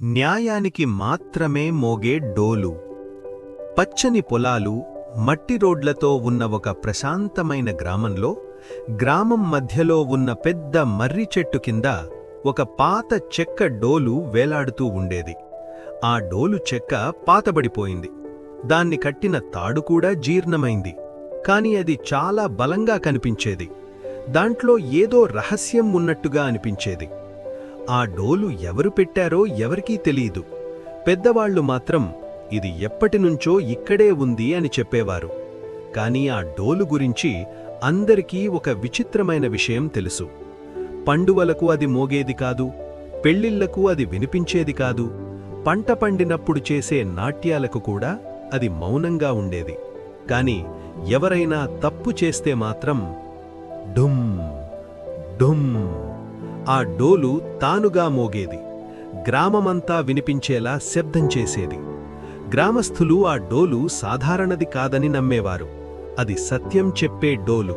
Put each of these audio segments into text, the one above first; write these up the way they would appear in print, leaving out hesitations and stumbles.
న్యాయానికి మాత్రమే మోగే డోలు. పచ్చని పొలాలు, మట్టి రోడ్లతో ఉన్న ఒక ప్రశాంతమైన గ్రామంలో, గ్రామం మధ్యలో ఉన్న పెద్ద మర్రి చెట్టు కింద ఒక పాత చెక్క డోలు వేలాడుతూ ఉండేది. ఆ డోలు చెక్క పాతబడిపోయింది. దాన్ని కట్టిన తాడు కూడా జీర్ణమైంది. కాని అది చాలా బలంగా కనిపించేది. దాంట్లో ఏదో రహస్యం ఉన్నట్టుగా అనిపించేది. ఆ డోలు ఎవరు పెట్టారో ఎవరికీ తెలీదు. పెద్దవాళ్లు మాత్రం ఇది ఎప్పటినుంచో ఇక్కడే ఉంది అని చెప్పేవారు. కాని ఆ డోలు గురించి అందరికీ ఒక విచిత్రమైన విషయం తెలుసు. పండువలకు అది మోగేది కాదు, పెళ్లిళ్లకు అది వినిపించేది కాదు, పంట పండినప్పుడు చేసే నాట్యాలకు కూడా అది మౌనంగా ఉండేది. కాని ఎవరైనా తప్పు చేస్తే మాత్రం డుమ్ డుమ్ ఆ డోలు తానుగా మోగేది. గ్రామమంతా వినిపించేలా శబ్దం చేసేది. గ్రామస్థులు ఆ డోలు సాధారణది కాదని నమ్మేవారు. అది సత్యం చెప్పే డోలు,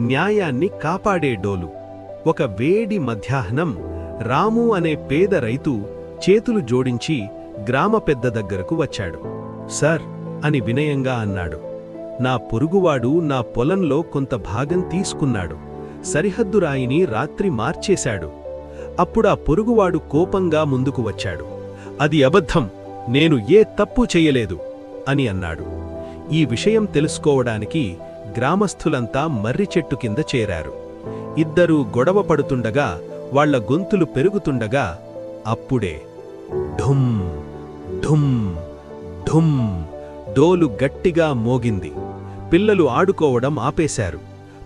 న్యాయాన్ని కాపాడే డోలు. ఒక వేడి మధ్యాహ్నం రాము అనే పేద రైతు చేతులు జోడించి గ్రామ పెద్ద దగ్గరకు వచ్చాడు. సార్ అని వినయంగా అన్నాడు, నా పొరుగువాడు నా పొలంలో కొంత భాగం తీసుకున్నాడు. సరిహద్దు రాయిని రాత్రి మార్చేశాడు. అప్పుడా పొరుగువాడు కోపంగా ముందుకు వచ్చాడు. అది అబద్ధం, నేను ఏ తప్పు చెయ్యలేదు అని అన్నాడు. ఈ విషయం తెలుసుకోవడానికి గ్రామస్థులంతా మర్రి చెట్టు కింద చేరారు. ఇద్దరూ గొడవ పడుతుండగా, వాళ్ల గొంతులు పెరుగుతుండగా, అప్పుడే ఢుమ్ ఢుమ్ ఢుమ్ డోలు గట్టిగా మోగింది. పిల్లలు ఆడుకోవడం ఆపేశారు.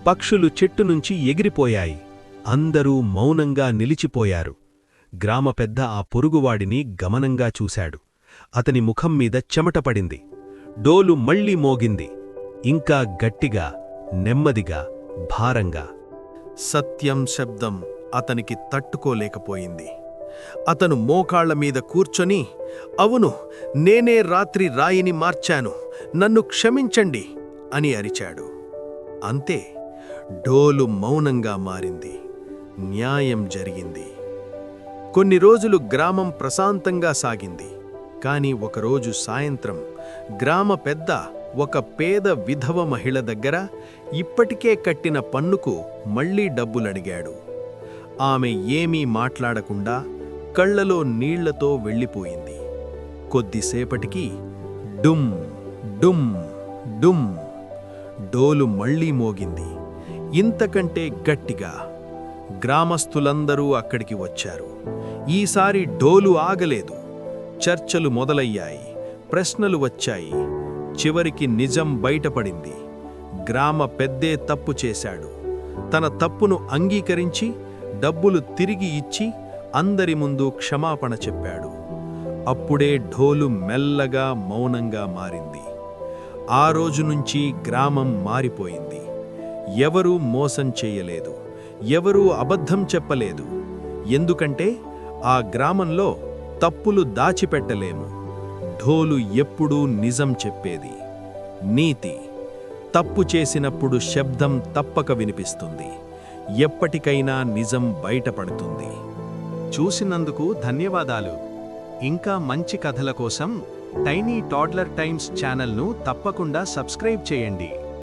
పక్షులు చెట్టు నుంచి ఎగిరిపోయాయి. అందరూ మౌనంగా నిలిచిపోయారు. గ్రామ పెద్ద ఆ పొరుగువాడిని గమనంగా చూశాడు. అతని ముఖం మీద చెమటపడింది. డోలు మళ్లీ మోగింది, ఇంకా గట్టిగా, నెమ్మదిగా, భారంగా. సత్యం శబ్దం అతనికి తట్టుకోలేకపోయింది. అతను మోకాళ్ల మీద కూర్చొని, అవును, నేనే రాత్రి రాయిని మార్చాను, నన్ను క్షమించండి అని అరిచాడు. అంతే, డోలు మౌనంగా మారింది. న్యాయం జరిగింది. కొన్ని రోజులు గ్రామం ప్రశాంతంగా సాగింది. కాని ఒకరోజు సాయంత్రం గ్రామ పెద్ద ఒక పేద విధవ మహిళ దగ్గర ఇప్పటికే కట్టిన పన్నుకు మళ్లీ డబ్బులడిగాడు. ఆమె ఏమీ మాట్లాడకుండా కళ్లలో నీళ్లతో వెళ్ళిపోయింది. కొద్దిసేపటికి డుమ్ డుమ్ డుమ్ డోలు మళ్లీ మోగింది, ఇంతకంటే గట్టిగా. గ్రామస్థులందరూ అక్కడికి వచ్చారు. ఈసారి డోలు ఆగలేదు. చర్చలు మొదలయ్యాయి, ప్రశ్నలు వచ్చాయి. చివరికి నిజం బయటపడింది. గ్రామ పెద్దే తప్పు చేశాడు. తన తప్పును అంగీకరించి డబ్బులు తిరిగి ఇచ్చి అందరి ముందు క్షమాపణ చెప్పాడు. అప్పుడే డోలు మెల్లగా మౌనంగా మారింది. ఆ రోజు నుంచి గ్రామం మారిపోయింది. ఎవరూ మోసం చేయలేదు, ఎవరూ అబద్ధం చెప్పలేదు. ఎందుకంటే ఆ గ్రామంలో తప్పులు దాచిపెట్టలేము. డోలు ఎప్పుడూ నిజం చెప్పేది. నీతి: తప్పు చేసినప్పుడు శబ్దం తప్పక వినిపిస్తుంది. ఎప్పటికైనా నిజం బయటపడుతుంది. చూసినందుకు ధన్యవాదాలు. ఇంకా మంచి కథల కోసం టైనీ టాడ్లర్ టైమ్స్ ఛానల్ను తప్పకుండా సబ్స్క్రైబ్ చేయండి.